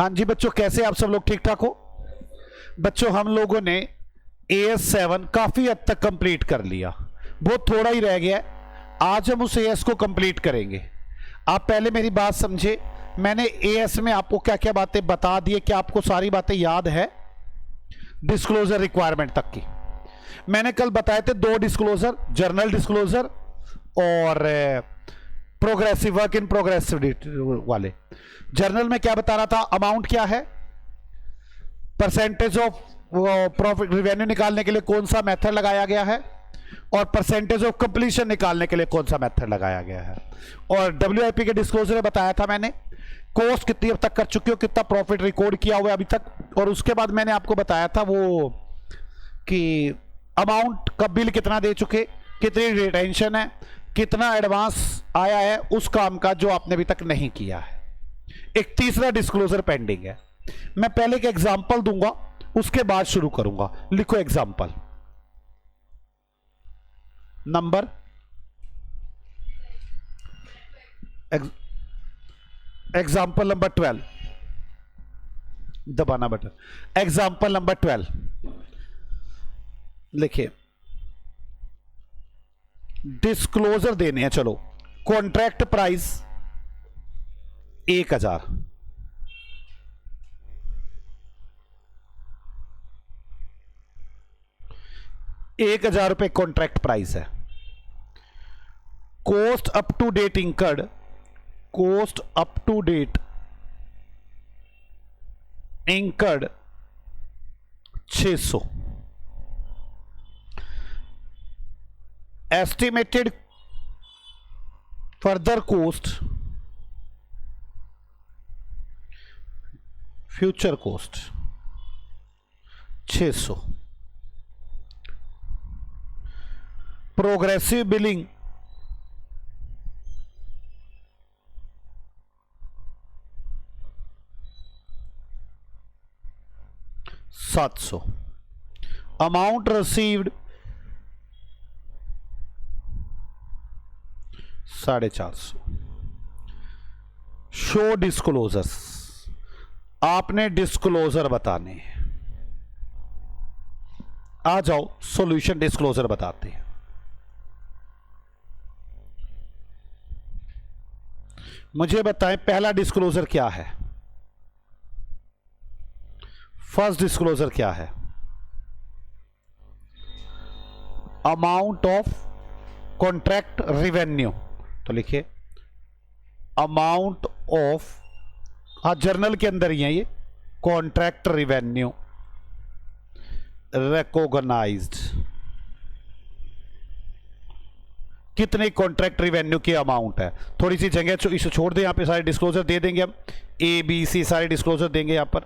हाँ जी बच्चों, कैसे आप सब लोग ठीक ठाक हो? बच्चों हम लोगों ने AS7 काफी हद तक कंप्लीट कर लिया, बहुत थोड़ा ही रह गया है। आज हम उस AS को कंप्लीट करेंगे। आप पहले मेरी बात समझे, मैंने AS में आपको क्या क्या बातें बता दी है, क्या आपको सारी बातें याद है? डिस्क्लोजर रिक्वायरमेंट तक की मैंने कल बताए थे, 2 डिस्क्लोजर, जर्नल डिस्क्लोजर और प्रोग्रेसिव वर्क इन प्रोग्रेस वाले। जर्नल में क्या बताना था? अमाउंट क्या है, परसेंटेज ऑफ प्रॉफिट रेवेन्यू निकालने के लिए कौन सा मेथड लगाया गया है, और परसेंटेज ऑफ कंप्लीशन निकालने के लिए कौन सा मेथड लगाया गया है। और WIP के डिस्क्लोजर में बताया था मैंने कॉस्ट कितनी अब तक कर चुके हो, कितना प्रॉफिट रिकॉर्ड किया हुआ है अभी तक। और उसके बाद मैंने आपको बताया था वो कि अमाउंट का बिल कितना दे चुके, कितनी रिटेंशन है, कितना एडवांस आया है उस काम का जो आपने अभी तक नहीं किया है। एक तीसरा डिस्क्लोजर पेंडिंग है। मैं पहले एक एग्जांपल दूंगा, उसके बाद शुरू करूंगा। लिखो एग्जांपल नंबर एग्जांपल नंबर 12, दबाना बटन। एग्जांपल नंबर 12 लिखिए। डिस्क्लोजर देने हैं, चलो। कॉन्ट्रैक्ट प्राइस 1000, ₹1000 कॉन्ट्रैक्ट प्राइस है। Cost up to date incurred, cost up to date incurred 600। Estimated further cost, future cost 600। Progressive billing 700। Amount received 450। Show disclosures, आपने disclosure बताने हैं। आ जाओ सॉल्यूशन डिस्क्लोजर बताते हैं। मुझे बताएं पहला डिस्क्लोजर क्या है, फर्स्ट डिस्क्लोजर क्या है? अमाउंट ऑफ कॉन्ट्रैक्ट रिवेन्यू, तो लिखिए अमाउंट ऑफ, हाँ जर्नल के अंदर ही है ये, कॉन्ट्रैक्ट रिवेन्यू रिकॉग्नाइज्ड। कितने कॉन्ट्रैक्ट रिवेन्यू की अमाउंट है। थोड़ी सी जगह इसे छोड़ दें, यहां पे सारे डिस्क्लोजर दे देंगे हम, ABC सारे डिस्क्लोजर देंगे यहां पर,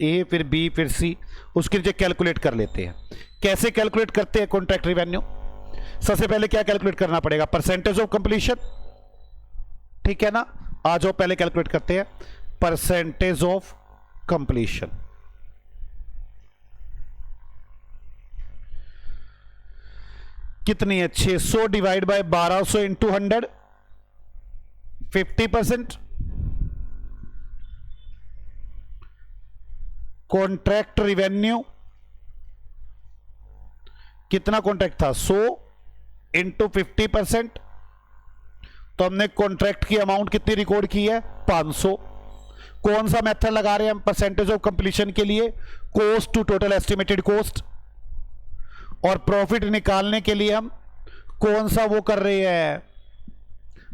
A फिर B फिर C, उसके नीचे कैलकुलेट कर लेते हैं। कैसे कैलकुलेट करते हैं कॉन्ट्रैक्ट रिवेन्यू? सबसे पहले क्या कैलकुलेट करना पड़ेगा? परसेंटेज ऑफ कंप्लीशन, ठीक है ना। आ जाओ पहले कैलकुलेट करते हैं परसेंटेज ऑफ कंप्लीशन। कितनी है? 600 divide by 1200 into 100, 50%। Contract revenue कितना कॉन्ट्रैक्ट था? 100 इंटू 50%, तो हमने कॉन्ट्रैक्ट की अमाउंट कितनी रिकॉर्ड की है? 500। कौन सा मेथड लगा रहे हैं हम परसेंटेज ऑफ कंप्लीशन के लिए? Cost to total estimated cost. और प्रॉफिट निकालने के लिए हम कौन सा वो कर रहे हैं,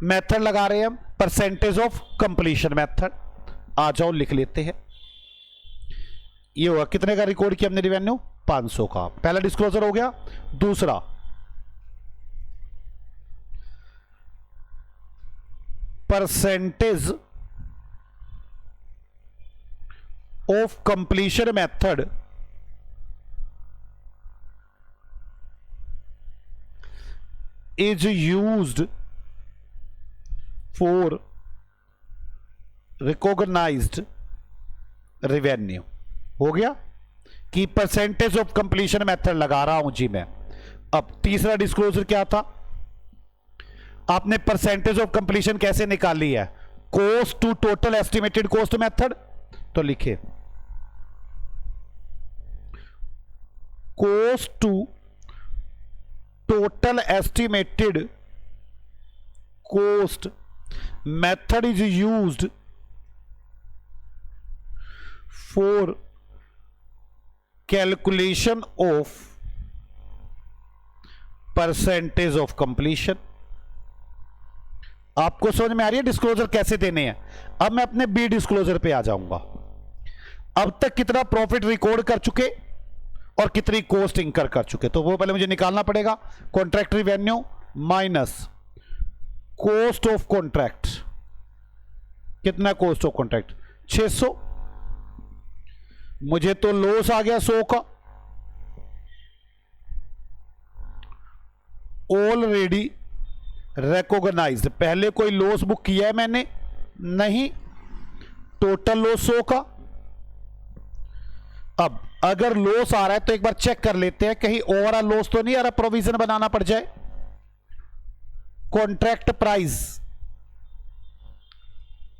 मेथड लगा रहे हैं हम? Percentage of completion method. आ जाओ लिख लेते हैं। ये हुआ कितने का रिकॉर्ड किया हमने रिवेन्यू? 500 का। पहला डिस्क्लोजर हो गया। दूसरा, percentage of completion method is used for recognized revenue। हो गया कि परसेंटेज ऑफ कंप्लीशन मेथड लगा रहा हूं जी मैं। अब तीसरा डिस्क्लोजर क्या था? आपने परसेंटेज ऑफ कंप्लीशन कैसे निकाली है? Cost to total estimated cost method, तो लिखे cost to total estimated cost method is used for calculation of percentage of completion. आपको समझ में आ रही है डिस्क्लोजर कैसे देने हैं? अब मैं अपने बी डिस्क्लोजर पे आ जाऊंगा। अब तक कितना प्रॉफिट रिकॉर्ड कर चुके और कितनी कॉस्ट इंकर कर चुके, तो वो पहले मुझे निकालना पड़ेगा। Contract revenue minus cost of contract, कितना कॉस्ट ऑफ कॉन्ट्रैक्ट 600, मुझे तो लॉस आ गया 100 का। ऑलरेडी रिकॉग्नाइज्ड, पहले कोई लॉस बुक किया है मैंने नहीं, टोटल लॉस 100 का। अब अगर लॉस आ रहा है तो एक बार चेक कर लेते हैं कहीं ओवरऑल लॉस तो नहीं आ रहा, प्रोविजन बनाना पड़ जाए। Contract price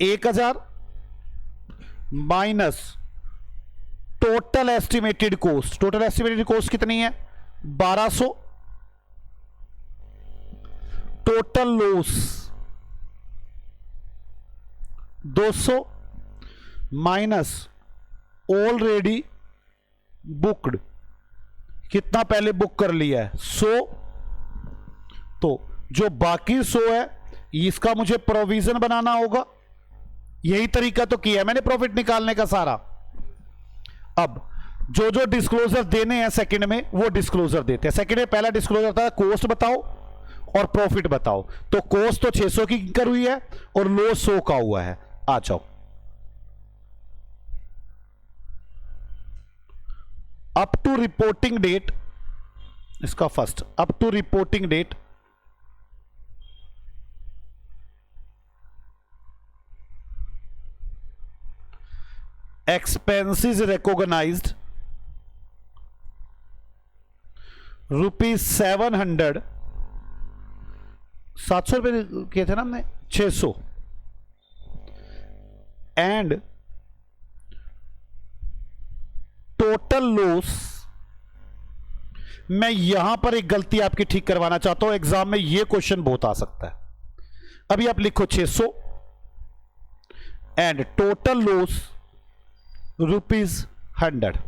1000 minus total estimated cost, total estimated cost कितनी है 1200, total loss 200 minus already booked, कितना पहले बुक कर लिया है 100, तो जो बाकी 100 है इसका मुझे प्रोविजन बनाना होगा। यही तरीका तो किया है मैंने प्रॉफिट निकालने का सारा। अब जो जो डिस्क्लोजर देने हैं सेकंड में वो डिस्क्लोजर देते हैं। सेकंड में पहला डिस्क्लोजर था कॉस्ट बताओ और प्रॉफिट बताओ, तो कॉस्ट तो 600 की इंकर हुई है और लॉस 100 का हुआ है। आ जाओ, अप टू रिपोर्टिंग डेट, इसका first up to reporting date expenses recognized ₹700, 700 रुपए किए थे ना हमने, 600 एंड टोटल लॉस। मैं यहां पर एक गलती आपकी ठीक करवाना चाहता हूं, एग्जाम में यह क्वेश्चन बहुत आ सकता है। अभी आप लिखो 600 एंड टोटल लॉस ₹100,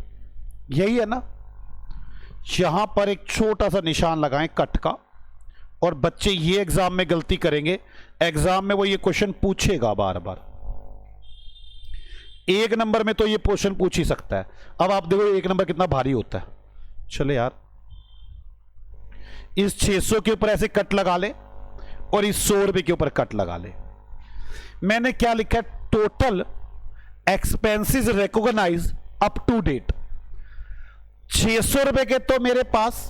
यही है ना। यहां पर एक छोटा सा निशान लगाएं कट का, और बच्चे ये एग्जाम में गलती करेंगे, एग्जाम में वो ये क्वेश्चन पूछेगा बार बार। एक नंबर में तो ये क्वेश्चन पूछ ही सकता है। अब आप देखो एक नंबर कितना भारी होता है। चले यार, इस 600 के ऊपर ऐसे कट लगा ले और इस 100 रुपए के ऊपर कट लगा ले। मैंने क्या लिखा है, total expenses recognise up to date. 600 रुपए के तो मेरे पास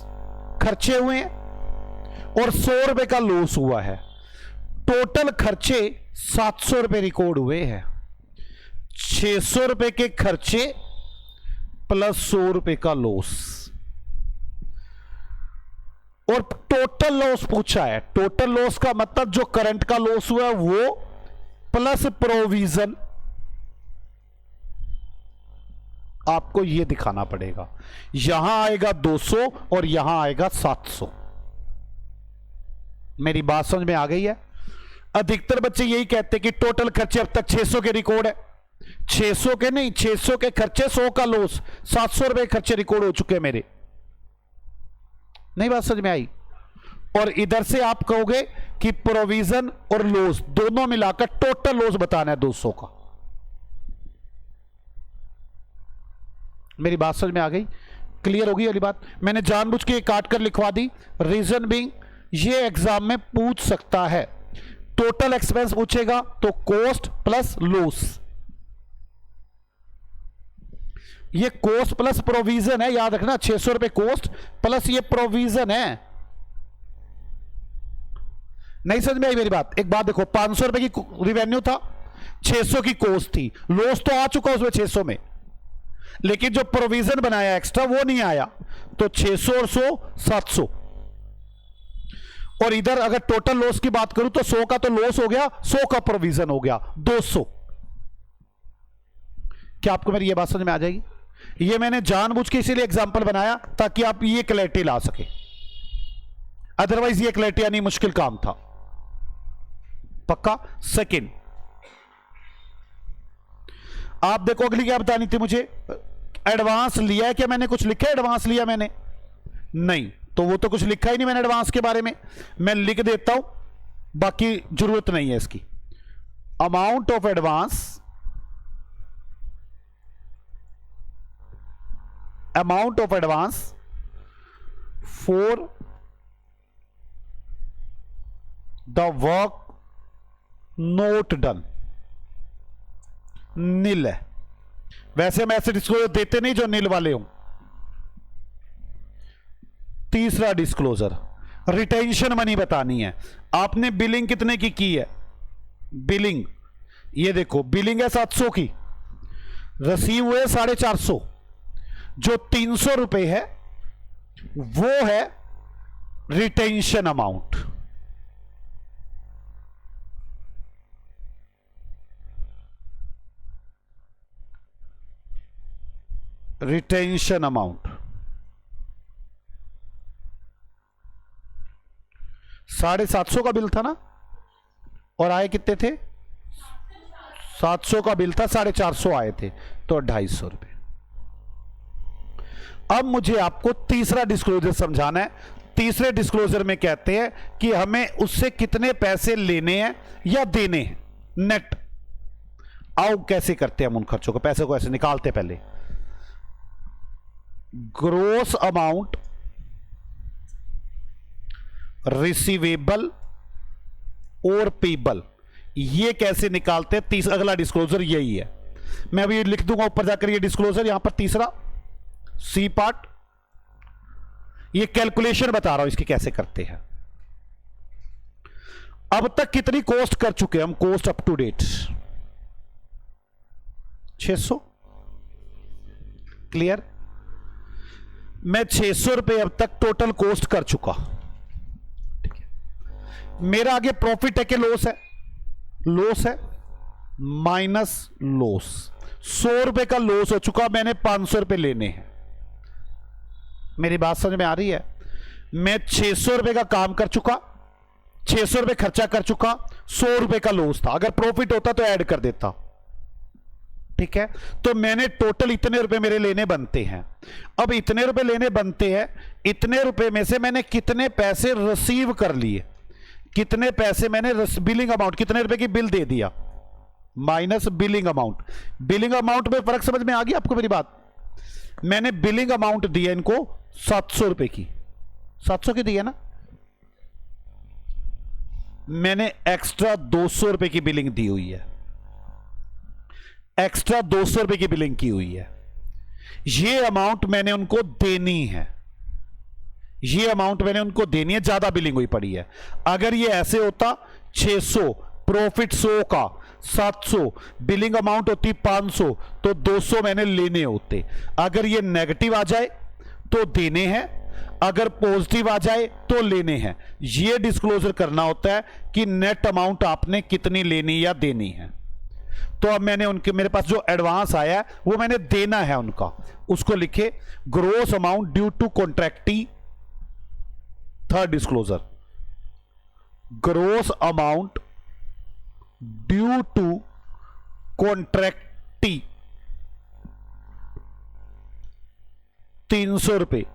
खर्चे हुए हैं और 100 रुपए का लॉस हुआ है। टोटल खर्चे 700 रुपए रिकॉर्ड हुए हैं। 600 रुपए के खर्चे प्लस 100 रुपए का लॉस, और टोटल लॉस पूछा है। टोटल लॉस का मतलब जो करंट का लॉस हुआ है वो प्लस प्रोविजन, आपको यह दिखाना पड़ेगा। यहां आएगा 200 और यहां आएगा 700। मेरी बात समझ में आ गई है? अधिकतर बच्चे यही कहते हैं कि टोटल खर्चे अब तक 600 के रिकॉर्ड है। 600 के नहीं, 600 के खर्चे, 100 का लॉस, 700 रुपए खर्चे रिकॉर्ड हो चुके हैं मेरे। नहीं बात समझ में आई? और इधर से आप कहोगे कि प्रोविजन और लॉस दोनों मिलाकर टोटल लॉस बताना है 200 का। मेरी बात समझ में आ गई? क्लियर होगी वाली बात? मैंने जानबूझ के काट कर लिखवा दी, रीजन बीइंग ये एग्जाम में पूछ सकता है। टोटल एक्सपेंस पूछेगा तो कॉस्ट प्लस लॉस, ये कॉस्ट प्लस प्रोविजन है, याद रखना। 600 रुपए कॉस्ट प्लस ये प्रोविजन है। नहीं समझ में आई मेरी बात? एक बात देखो, 500 रुपए की रिवेन्यू था, 600 की कॉस्ट थी, लॉस तो आ चुका उसमें 600 में, लेकिन जो प्रोविजन बनाया एक्स्ट्रा वो नहीं आया, तो 600 और 100 700। और इधर अगर टोटल लॉस की बात करूं तो 100 का तो लॉस हो गया, 100 का प्रोविजन हो गया, 200। क्या आपको मेरी ये बात समझ में आ जाएगी? ये मैंने जानबूझ के इसीलिए एग्जांपल बनाया ताकि आप ये क्लैरिटी ला सके, अदरवाइज ये क्लैरिटी यानी मुश्किल काम था। पक्का? सेकंड, आप देखो अगली क्या बतानी थी मुझे, एडवांस लिया है क्या? मैंने कुछ लिखा है एडवांस लिया मैंने? नहीं, तो वो तो कुछ लिखा ही नहीं मैंने एडवांस के बारे में। मैं लिख देता हूं, बाकी जरूरत नहीं है इसकी। Amount of advance, amount of advance for the work not done, nil है। वैसे हम ऐसे डिस्क्लोजर देते नहीं जो नील वाले हों। तीसरा डिस्क्लोजर, रिटेंशन मनी बतानी है। आपने बिलिंग कितने की है? बिलिंग ये देखो, बिलिंग है 700 की, रसीव हुए 450। जो 300 रुपए है वो है रिटेंशन अमाउंट। रिटेंशन अमाउंट 750 का बिल था ना, और आए कितने थे? 700 का बिल था, 450 आए थे, तो 250 रुपए। अब मुझे आपको तीसरा डिस्क्लोजर समझाना है। तीसरे डिस्क्लोजर में कहते हैं कि हमें उससे कितने पैसे लेने हैं या देने हैं, नेट। आओ कैसे करते हैं हम उन खर्चों को, पैसे को ऐसे निकालते। पहले ग्रोस अमाउंट रिसीवेबल और पेबल, ये कैसे निकालते हैं? तीसरा अगला डिस्क्लोजर यही है। मैं अभी लिख दूंगा ऊपर जाकर ये डिस्क्लोजर, यहां पर तीसरा सी पार्ट, ये कैलकुलेशन बता रहा हूं इसकी कैसे करते हैं। अब तक कितनी कॉस्ट कर चुके हैं हम? Cost up to date 600, clear? मैं 600 रुपए अब तक टोटल कॉस्ट कर चुका। ठीक है, मेरा आगे प्रॉफिट है कि लॉस है? लॉस है, माइनस लॉस। 100 रुपए का लॉस हो चुका, मैंने 500 रुपए लेने हैं। मेरी बात समझ में आ रही है? मैं 600 रुपए का काम कर चुका, 600 रुपए खर्चा कर चुका, 100 रुपए का लॉस था। अगर प्रॉफिट होता तो ऐड कर देता। ठीक है, तो मैंने टोटल इतने रुपए मेरे लेने बनते हैं। अब इतने रुपए लेने बनते हैं, इतने रुपए में से मैंने कितने पैसे रिसीव कर लिए, कितने पैसे मैंने बिलिंग अमाउंट, कितने रुपए की बिल दे दिया, minus billing amount. Billing amount में फर्क समझ में आ गया आपको मेरी बात? मैंने बिलिंग अमाउंट दी है इनको 700 रुपए की, 700 की दी है ना। मैंने एक्स्ट्रा 200 रुपए की बिलिंग दी हुई है, एक्स्ट्रा 200 रुपए की बिलिंग की हुई है। ये अमाउंट मैंने उनको देनी है, ये अमाउंट मैंने उनको देनी है, ज्यादा बिलिंग हुई पड़ी है। अगर ये ऐसे होता 600, प्रॉफिट 100 का, 700, बिलिंग अमाउंट होती 500, तो 200 मैंने लेने होते। अगर ये नेगेटिव आ जाए तो देने हैं, अगर पॉजिटिव आ जाए तो लेने हैं। ये डिस्क्लोजर करना होता है कि नेट अमाउंट आपने कितनी लेनी या देनी है। तो अब मैंने उनके, मेरे पास जो एडवांस आया है वो मैंने देना है उनका, उसको लिखे gross amount due to contractee. Third disclosure, gross amount due to contractee 300 रुपए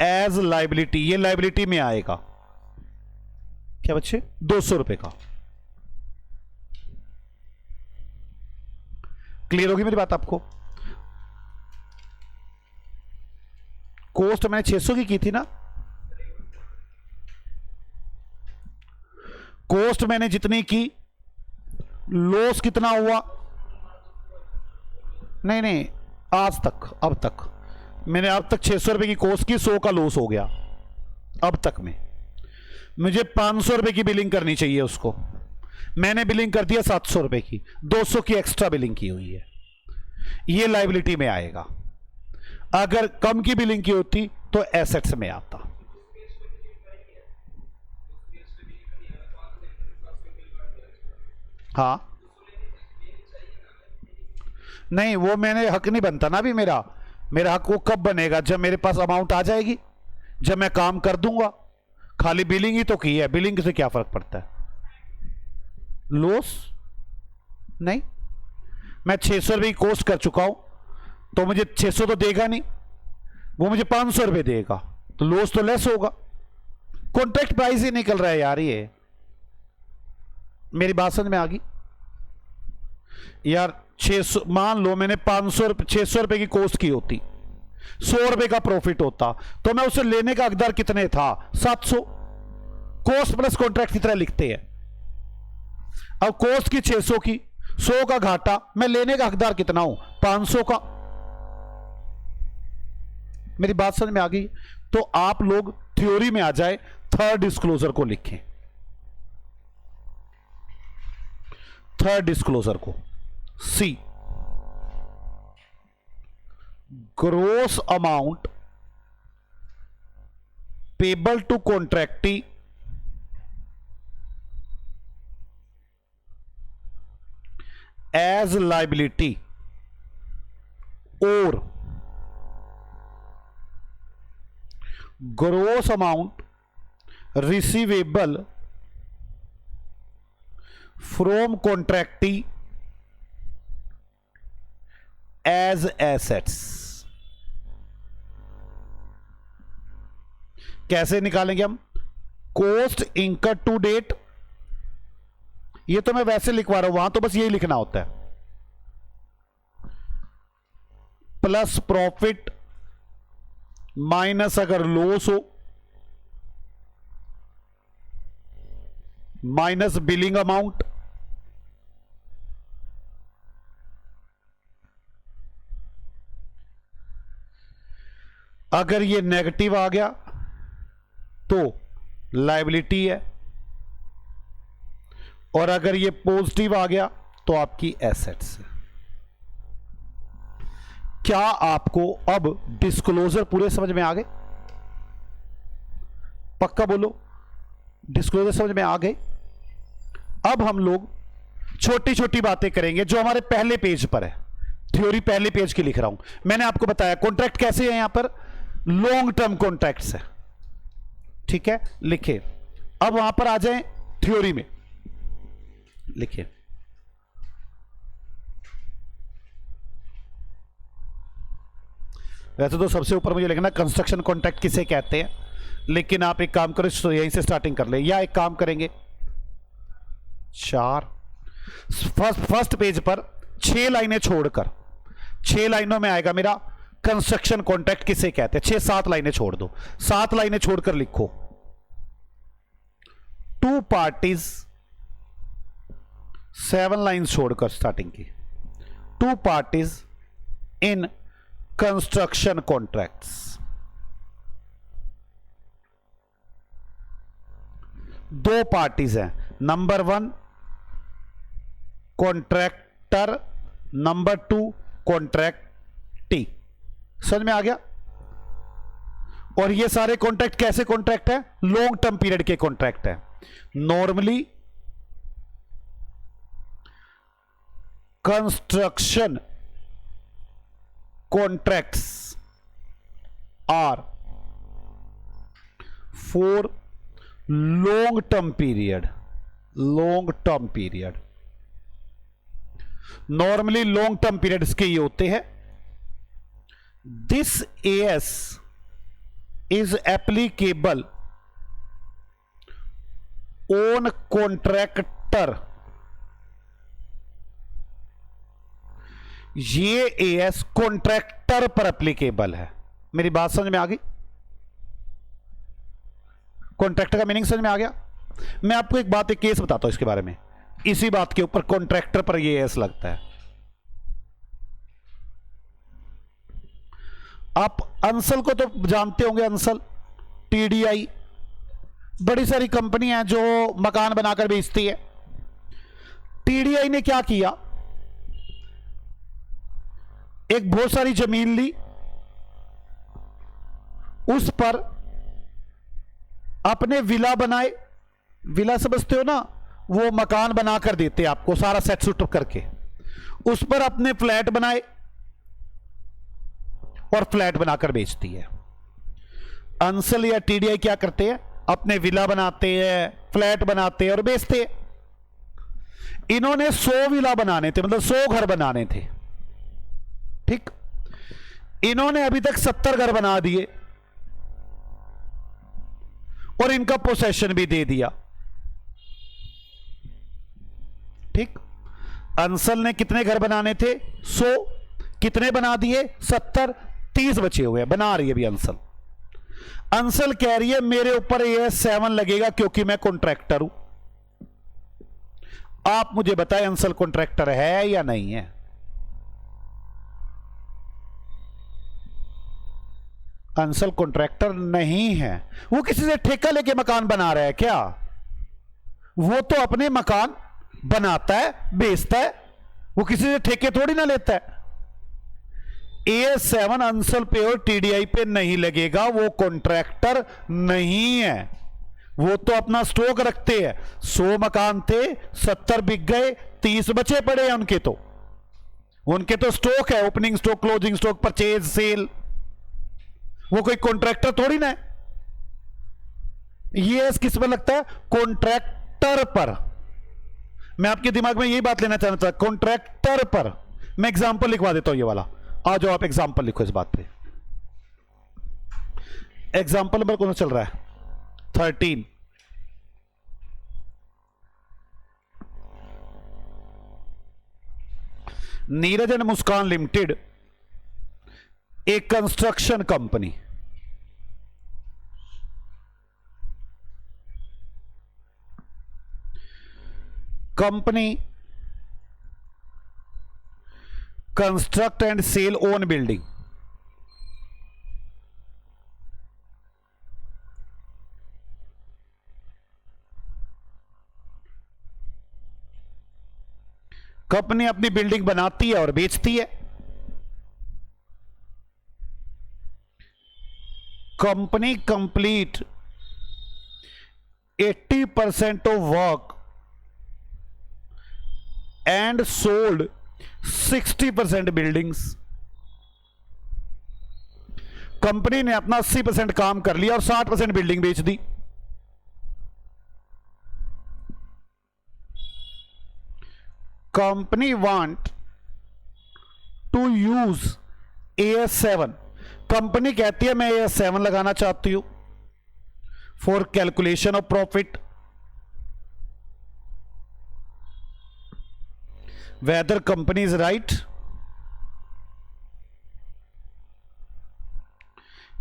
एज लाइबिलिटी। ये लाइबिलिटी में आएगा क्या बच्चे? 200 रुपए का। क्लियर होगी मेरी बात आपको? कॉस्ट मैंने 600 की थी ना, कॉस्ट मैंने जितनी की, लॉस कितना हुआ? नहीं नहीं, आज तक, अब तक मैंने अब तक 600 रुपए की कॉस्ट की, 100 का लॉस हो गया। अब तक में मुझे 500 रुपए की बिलिंग करनी चाहिए उसको, मैंने बिलिंग कर दिया 700 रुपए की, 200 की एक्स्ट्रा बिलिंग की हुई है, ये लायबिलिटी में आएगा। अगर कम की बिलिंग की होती तो एसेट्स में आता। हाँ, नहीं वो मैंने हक नहीं बनता ना अभी मेरा। मेरा हक वो कब बनेगा? जब मेरे पास अमाउंट आ जाएगी, जब मैं काम कर दूंगा। खाली बिलिंग ही तो की है, बिलिंग से क्या फर्क पड़ता है? लॉस नहीं, मैं 600 रुपये की कोस्ट कर चुका हूं, तो मुझे 600 तो देगा नहीं, वो मुझे 500 रुपये देगा, तो लॉस तो लेस होगा। कॉन्ट्रैक्ट प्राइस ही निकल रहा है यार ये। मेरी बात समझ में आ गई यार? 600 मान लो मैंने 600 रुपए की कोस्ट की होती, 100 रुपए का प्रॉफिट होता, तो मैं उसे लेने का हकदार कितने था? 700। कोस्ट प्लस कॉन्ट्रैक्ट की तरह लिखते हैं। अब कोस्ट की 600 की, 100 का घाटा, मैं लेने का हकदार कितना हूं? 500 का। मेरी बात समझ में आ गई? तो आप लोग थ्योरी में आ जाए, थर्ड डिस्क्लोजर को लिखें। थर्ड डिस्क्लोजर को see, gross amount payable to contractee as liability और gross amount receivable from contractee as assets. कैसे निकालेंगे हम? कोस्ट इनकर्ड टू डेट, ये तो मैं वैसे लिखवा रहा हूं, वहां तो बस यही लिखना होता है, प्लस प्रॉफिट माइनस अगर लॉस हो, माइनस बिलिंग अमाउंट, अगर ये नेगेटिव आ गया तो लायबिलिटी है, और अगर ये पॉजिटिव आ गया तो आपकी एसेट्स है। क्या आपको अब डिस्क्लोजर पूरे समझ में आ गए? पक्का बोलो, डिस्क्लोजर समझ में आ गए? अब हम लोग छोटी छोटी बातें करेंगे जो हमारे पहले पेज पर है। थ्योरी पहले पेज की लिख रहा हूं। मैंने आपको बताया कॉन्ट्रैक्ट कैसे है, यहां पर लॉन्ग टर्म कॉन्ट्रैक्ट्स है, ठीक है, लिखे। अब वहां पर आ जाएं थ्योरी में, लिखिए। वैसे तो सबसे ऊपर मुझे लिखना कंस्ट्रक्शन कॉन्ट्रैक्ट किसे कहते हैं, लेकिन आप एक काम करो, तो यहीं से स्टार्टिंग कर ले, या एक काम करेंगे, फर्स्ट पेज पर 6 लाइनें छोड़कर, 6 लाइनों में आएगा मेरा कंस्ट्रक्शन कॉन्ट्रैक्ट किसे कहते हैं। 6-7 लाइनें छोड़ दो, 7 लाइनें छोड़कर लिखो, 2 पार्टीज, 7 लाइन्स छोड़कर स्टार्टिंग की, 2 parties in construction contracts. 2 parties हैं, नंबर 1 कॉन्ट्रैक्टर, नंबर 2 कॉन्ट्रैक्टी। समझ में आ गया? और ये सारे कॉन्ट्रैक्ट कैसे कॉन्ट्रैक्ट है? लॉन्ग टर्म पीरियड के कॉन्ट्रैक्ट है। Normally construction contracts are for long term period, long term period. Normally long term periods के ये होते हैं। This AS is applicable on contractor. ये एएस कॉन्ट्रैक्टर पर एप्लीकेबल है। मेरी बात समझ में आ गई? कॉन्ट्रैक्टर का मीनिंग समझ में आ गया? मैं आपको एक बात, एक केस बताता हूं इसके बारे में, इसी बात के ऊपर कॉन्ट्रैक्टर पर ये एएस लगता है। आप अंसल को तो जानते होंगे, अंसल, टीडीआई, बड़ी सारी कंपनी है जो मकान बनाकर बेचती है। टीडीआई ने क्या किया, एक बहुत सारी जमीन ली, उस पर अपने विला बनाए। विला समझते हो ना, वो मकान बनाकर देते आपको सारा सेट सुट करके, उस पर अपने फ्लैट बनाए और फ्लैट बनाकर बेचती है। अंसल या टीडीआई क्या करते हैं, अपने विला बनाते हैं, फ्लैट बनाते हैं और बेचते हैं। इन्होंने 100 विला बनाने थे, मतलब 100 घर बनाने थे, ठीक। इन्होंने अभी तक 70 घर बना दिए और इनका पोसेशन भी दे दिया, ठीक। अंसल ने कितने घर बनाने थे, 100, कितने बना दिए, 70, 30 बचे हुए हैं, बना रही है अभी अंसल। अंसल कह रही है मेरे ऊपर ये 7 लगेगा क्योंकि मैं कॉन्ट्रैक्टर हूं। आप मुझे बताएं अंसल कॉन्ट्रैक्टर है या नहीं है? अंसल कॉन्ट्रैक्टर नहीं है। वो किसी से ठेका लेके मकान बना रहा है क्या? वो तो अपने मकान बनाता है, बेचता है, वो किसी से ठेके थोड़ी ना लेता है। AS7 अंसल पे और टीडीआई पे नहीं लगेगा, वो कॉन्ट्रैक्टर नहीं है। वो तो अपना स्टॉक रखते हैं। 100 मकान थे, 70 बिक गए, 30 बचे पड़े हैं उनके तो स्टॉक है, opening stock, closing stock, purchase, sale. वो कोई कॉन्ट्रैक्टर थोड़ी ना है। ये किस पर लगता है? कॉन्ट्रैक्टर पर। मैं आपके दिमाग में यही बात लेना चाहता था, कॉन्ट्रैक्टर पर। मैं एग्जांपल लिखवा देता हूं ये वाला। आ जाओ आप एग्जांपल लिखो इस बात पे। एग्जांपल नंबर कौन सा चल रहा है? 13। नीरज एंड मुस्कान लिमिटेड, एक construction company, construct and sell own building. Company अपनी बिल्डिंग बनाती है और बेचती है। Company complete 80% of work and sold 60% buildings. Company ने अपना 80% काम कर लिया और 60% बिल्डिंग बेच दी। Company want to use AS7। Company कहती है मैं AS7 लगाना चाहती हूं for calculation of profit, whether company is right.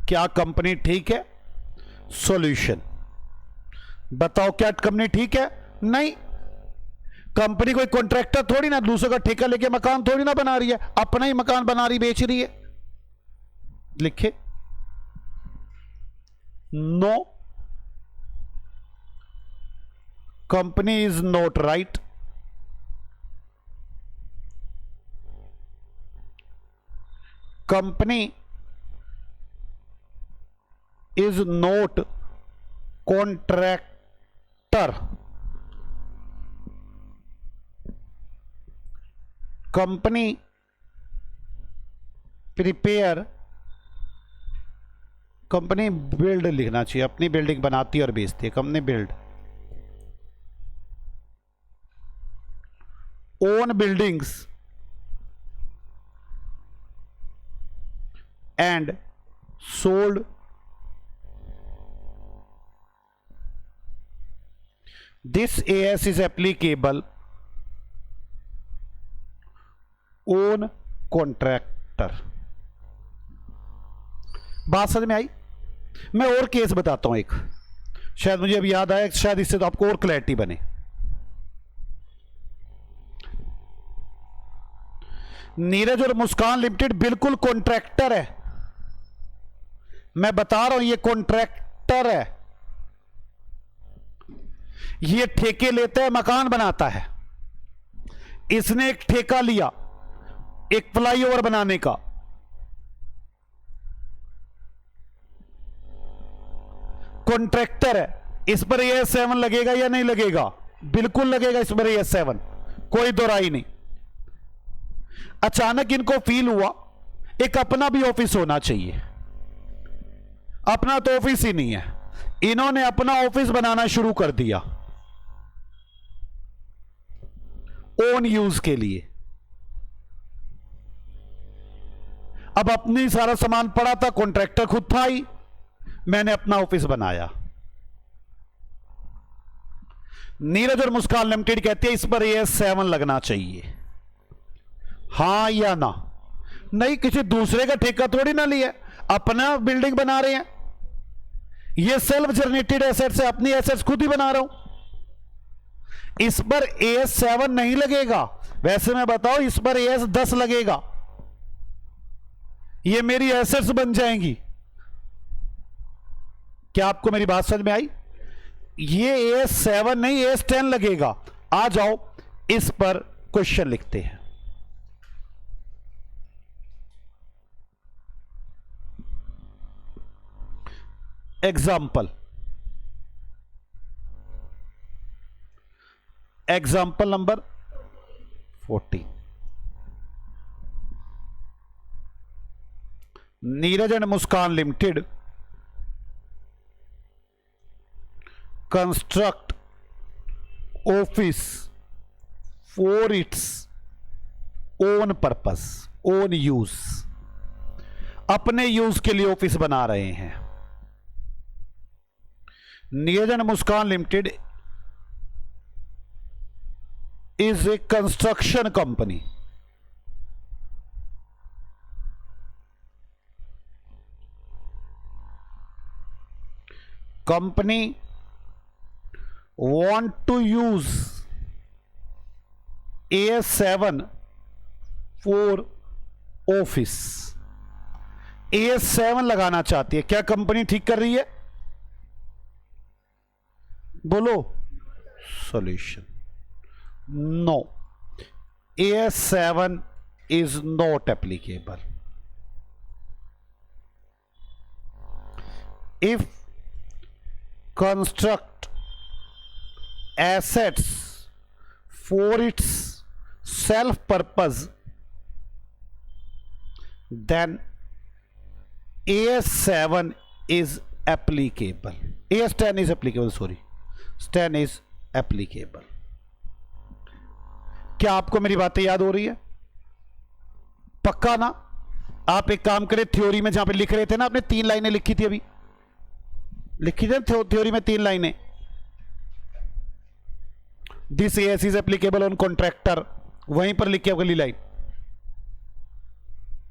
क्या कंपनी ठीक है? सॉल्यूशन, बताओ क्या कंपनी ठीक है? नहीं। कंपनी कोई कॉन्ट्रैक्टर थोड़ी ना, दूसरों का ठेका लेके मकान थोड़ी ना बना रही है, अपना ही मकान बना रही, बेच रही है। लिखे no, company is not right. Company is not contractor. Company prepare, company build लिखना चाहिए, अपनी बिल्डिंग बनाती है और बेचती है। Company build own buildings and sold this AS is applicable on contractor। बात समझ में आई? मैं और केस बताता हूं एक, शायद मुझे अभी याद आया, शायद इससे तो आपको और क्लैरिटी बने। नीरज और मुस्कान लिमिटेड बिल्कुल कॉन्ट्रैक्टर है। मैं बता रहा हूं ये कॉन्ट्रैक्टर है। ये ठेके लेता है, मकान बनाता है। इसने एक ठेका लिया एक फ्लाईओवर बनाने का, कॉन्ट्रैक्टर है। इस पर AS7 लगेगा या नहीं लगेगा? बिल्कुल लगेगा इस पर AS7, कोई दोराई नहीं। अचानक इनको फील हुआ एक अपना भी ऑफिस होना चाहिए। अपना तो ऑफिस ही नहीं है, इन्होंने अपना ऑफिस बनाना शुरू कर दिया ओन यूज के लिए। अब अपनी सारा सामान पड़ा था, कॉन्ट्रैक्टर खुद था ही, मैंने अपना ऑफिस बनाया। नीरज और मुस्कान लिमिटेड कहती है इस पर AS7 लगना चाहिए, हां या ना? नहीं, किसी दूसरे का ठेका थोड़ी ना लिया, अपना बिल्डिंग बना रहे हैं। ये सेल्फ जनरेटेड एसेट्स है, अपनी एसेट्स खुद ही बना रहा हूं। इस पर AS7 नहीं लगेगा। वैसे मैं बताऊं, इस पर AS10 लगेगा। ये मेरी एसेट्स बन जाएंगी। क्या आपको मेरी बात समझ में आई? ये AS7 नहीं, AS10 लगेगा। आ जाओ, इस पर क्वेश्चन लिखते हैं। Example number 14। Neeraj and Muskan limited construct office for its own purpose, own use. अपने यूज के लिए ऑफिस बना रहे हैं। Neeraj and Muskan limited is a construction company. Company want to use AS7 for office. AS7 लगाना चाहती है। क्या कंपनी ठीक कर रही है? बोलो solution. No, AS7 is not applicable if construct assets for its self purpose, then AS7 is applicable. AS10 is applicable, sorry, 10 is applicable. क्या आपको मेरी बातें याद हो रही है? पक्का ना? आप एक काम करें, थ्योरी में जहां पे लिख रहे थे ना, आपने 3 लाइनें लिखी थी, अभी लिखी थी थ्योरी में 3 लाइनें। This AS is applicable on contractor, वहीं पर लिखी अगली line.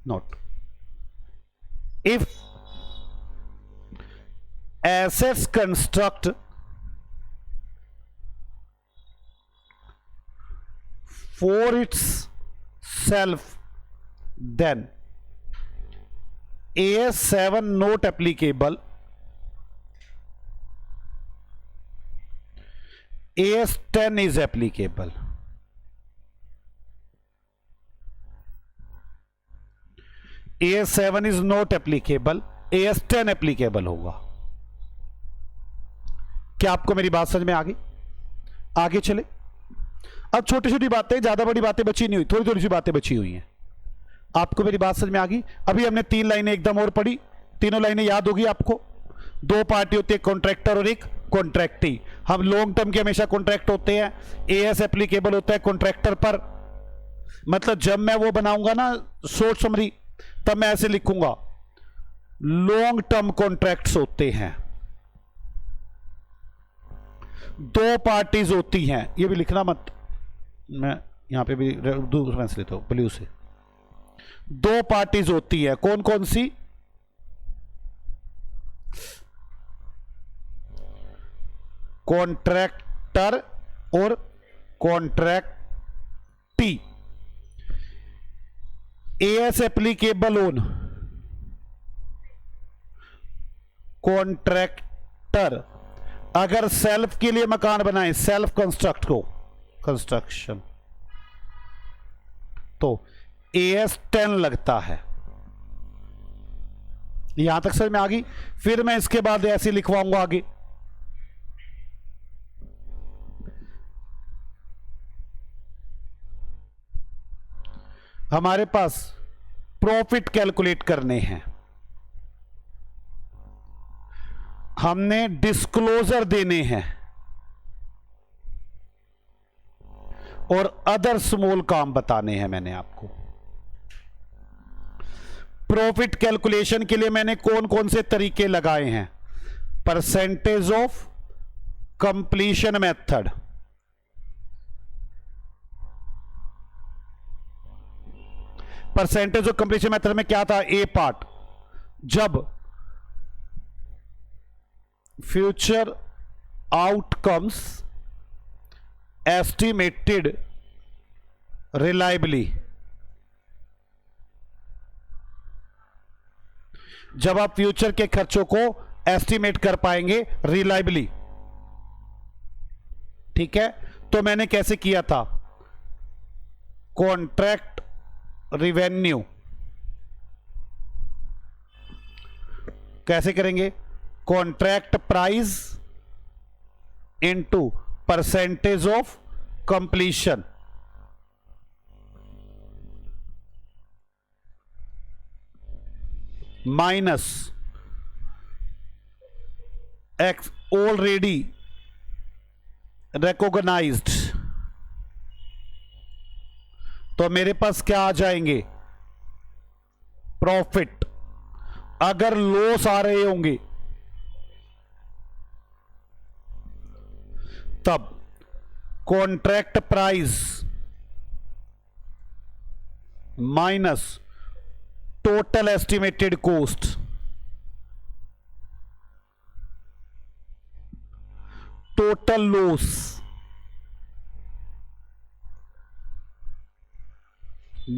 Note, if assets construct for its self, then AS7 not applicable, AS10 is applicable. AS7 is not applicable, AS10 applicable होगा। क्या आपको मेरी बात समझ में आ गई? आगे चले। अब छोटी छोटी बातें, ज्यादा बड़ी बातें बची नहीं हुई, थोड़ी थोड़ी सी बातें बची हुई हैं। आपको मेरी बात समझ में आ गई? अभी हमने 3 लाइनें एकदम और पढ़ी, तीनों लाइनें याद होगी आपको। 2 पार्टी होती है, कॉन्ट्रैक्टर और एक कॉन्ट्रैक्टी। हम लॉन्ग टर्म के हमेशा कॉन्ट्रैक्ट होते हैं। AS एप्लीकेबल होता है कॉन्ट्रैक्टर पर। मतलब जब मैं वो बनाऊंगा ना शॉर्ट समरी, तब मैं ऐसे लिखूंगा, लॉन्ग टर्म कॉन्ट्रैक्ट्स होते हैं, 2 पार्टीज होती हैं। ये भी लिखना मत, मैं यहां पे भी दूसरा से लेता हूं ब्लू से। 2 पार्टीज होती है, कौन कौन सी? कॉन्ट्रैक्टर और कॉन्ट्रैक्टी। AS एप्लीकेबल ऑन कॉन्ट्रैक्टर अगर सेल्फ के लिए मकान बनाए, सेल्फ कंस्ट्रक्ट को कंस्ट्रक्शन, तो AS10 लगता है। यहां तक समझ में आ गई? फिर मैं इसके बाद ऐसे लिखवाऊंगा आगे, हमारे पास प्रॉफिट कैलकुलेट करने हैं, हमने डिस्क्लोजर देने हैं और अदर स्मॉल काम बताने हैं। मैंने आपको प्रॉफिट कैलकुलेशन के लिए मैंने कौन कौन से तरीके लगाए हैं? Percentage of completion method, percentage of completion method में क्या था? ए पार्ट, जब फ्यूचर आउटकम्स एस्टिमेटेड रिलायबली, जब आप फ्यूचर के खर्चों को एस्टिमेट कर पाएंगे रिलायबली, ठीक है। तो मैंने कैसे किया था? कॉन्ट्रैक्ट रिवेन्यू कैसे करेंगे? Contract price into percentage of completion, minus X already recognised. तो मेरे पास क्या आ जाएंगे? प्रॉफिट। अगर लॉस आ रहे होंगे तब contract price minus total estimated cost, total loss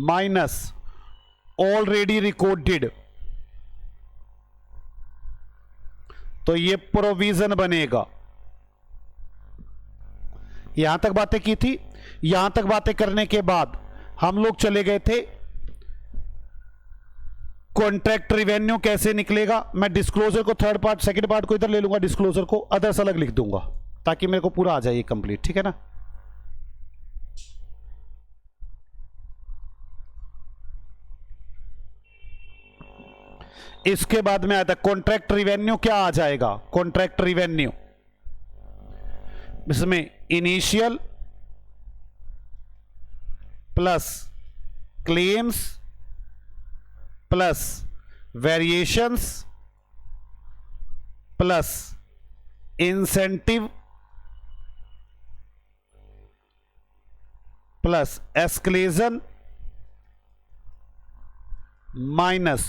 minus already recorded. तो ये प्रोविजन बनेगा। यहां तक बातें की थी। यहां तक बातें करने के बाद हम लोग चले गए थे कॉन्ट्रैक्ट रिवेन्यू कैसे निकलेगा। मैं डिस्क्लोजर को थर्ड पार्ट सेकंड पार्ट को इधर ले लूंगा, डिस्क्लोजर को अदर्स अलग लिख दूंगा ताकि मेरे को पूरा आ जाए कंप्लीट, ठीक है ना। इसके बाद में आता कॉन्ट्रैक्ट रिवेन्यू। क्या आ जाएगा कॉन्ट्रैक्ट रिवेन्यू? इसमें initial plus claims plus variations plus incentive plus escalation minus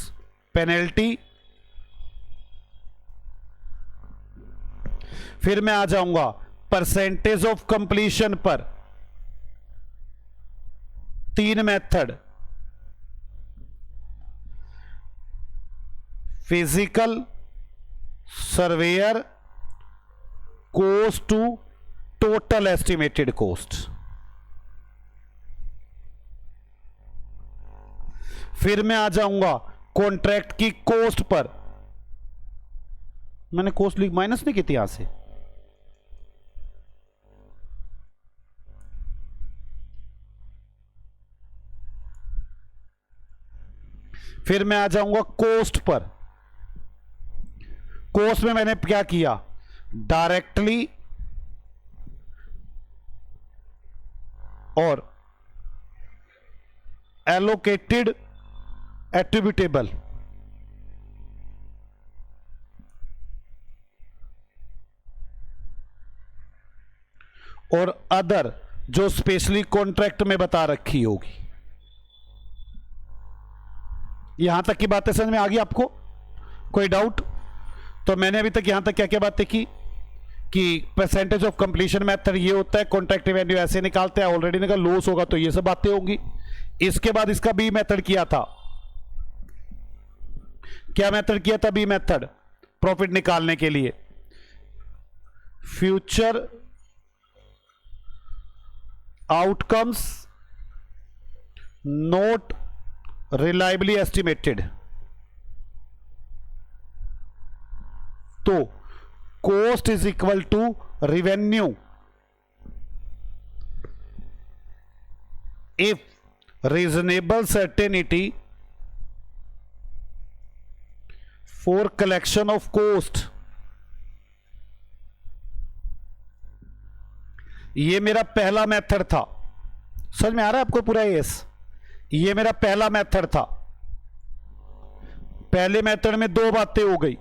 penalty. फिर मैं आ जाऊंगा परसेंटेज ऑफ कंप्लीशन पर। तीन method, physical surveyor cost to total estimated cost. फिर मैं आ जाऊंगा कॉन्ट्रैक्ट की कॉस्ट पर। मैंने कॉस्ट लिख माइनस नहीं की थी यहां से। फिर मैं आ जाऊंगा कॉस्ट पर। कॉस्ट में मैंने क्या किया? डायरेक्टली और एलोकेटेड एट्रीब्यूटेबल। और अदर जो स्पेशली कॉन्ट्रैक्ट में बता रखी होगी। यहां तक की बातें समझ में आ गई आपको? कोई डाउट? तो मैंने अभी तक यहां तक क्या क्या बातें की कि परसेंटेज ऑफ कंप्लीशन मेथड ये होता है, कॉन्ट्रैक्ट रेवेन्यू ऐसे निकालते हैं, ऑलरेडी निकल लॉस होगा तो ये सब बातें होंगी। इसके बाद इसका बी मेथड किया था। क्या मेथड किया था? बी मेथड प्रॉफिट निकालने के लिए future outcomes not reliably estimated. तो cost is equal to revenue if reasonable certainty for collection of cost. ये मेरा पहला मेथड था, समझ में आ रहा है आपको पूरा ये मेरा पहला मेथड था। पहले मेथड में दो बातें हो गई।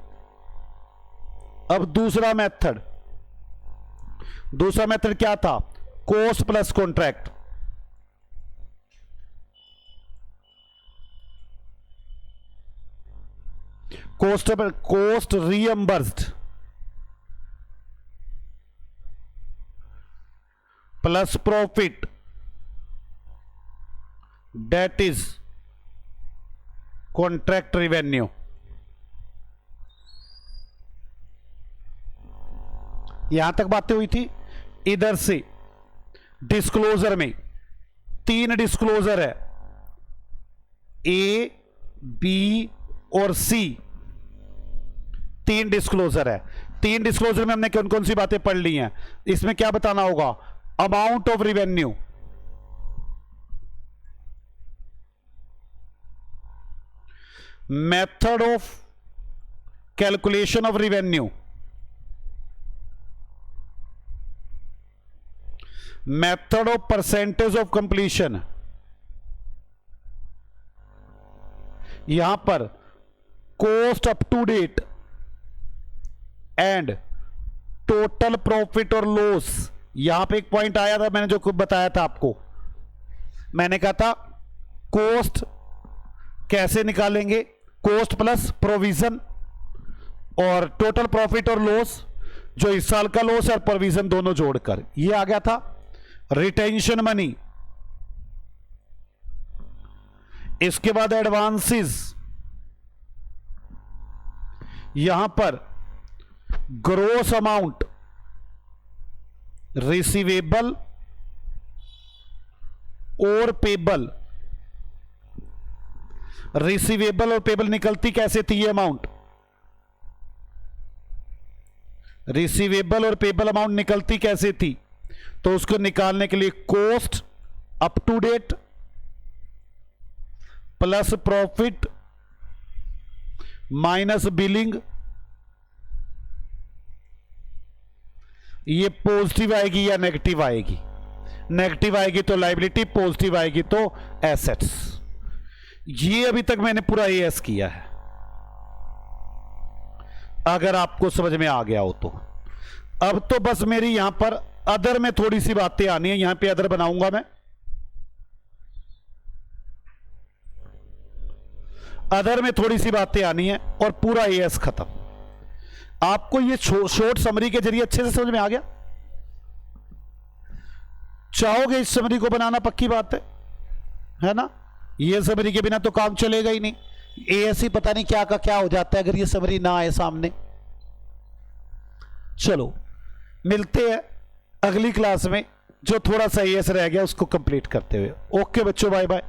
अब दूसरा मेथड क्या था? Cost plus contract. Cost reimbursed plus profit, that is contract revenue. यहां तक बातें हुई थी। इधर से डिस्क्लोजर में 3 डिस्क्लोजर है, ए, बी और सी। 3 डिस्क्लोजर है। 3 डिस्क्लोजर में हमने कौन कौन सी बातें पढ़ ली हैं? इसमें क्या बताना होगा? Amount of revenue, method of calculation of revenue, method of percentage of completion. यहां पर cost up to date and total profit और लॉस। यहां पे एक पॉइंट आया था, मैंने जो कुछ बताया था आपको, मैंने कहा था कोस्ट कैसे निकालेंगे? कोस्ट प्लस प्रोविजन और टोटल प्रॉफिट और लॉस, जो इस साल का लॉस और प्रोविजन दोनों जोड़कर, ये आ गया था। रिटेंशन मनी, इसके बाद एडवांसेस, यहां पर ग्रोस अमाउंट, रिसीवेबल और पेबल। रिसीवेबल और पेबल निकलती कैसे थी ये अमाउंट? रिसीवेबल और पेबल अमाउंट निकलती कैसे थी? तो उसको निकालने के लिए cost up to date plus profit minus billing, ये पॉजिटिव आएगी या नेगेटिव आएगी? नेगेटिव आएगी तो लायबिलिटी, पॉजिटिव आएगी तो एसेट्स। ये अभी तक मैंने पूरा एएस किया है, अगर आपको समझ में आ गया हो तो। अब तो बस मेरी यहां पर अदर में थोड़ी सी बातें आनी है। यहां पे अदर बनाऊंगा मैं, अदर में थोड़ी सी बातें आनी है और पूरा एएस खत्म। आपको ये शॉर्ट समरी के जरिए अच्छे से समझ में आ गया? चाहोगे इस समरी को बनाना? पक्की बात है ना? ये समरी के बिना तो काम चलेगा ही नहीं। एएस ही पता नहीं क्या का क्या हो जाता है अगर ये समरी ना आए सामने। चलो मिलते हैं अगली क्लास में, जो थोड़ा सा एएस रह गया उसको कंप्लीट करते हुए। ओके बच्चों, बाय बाय।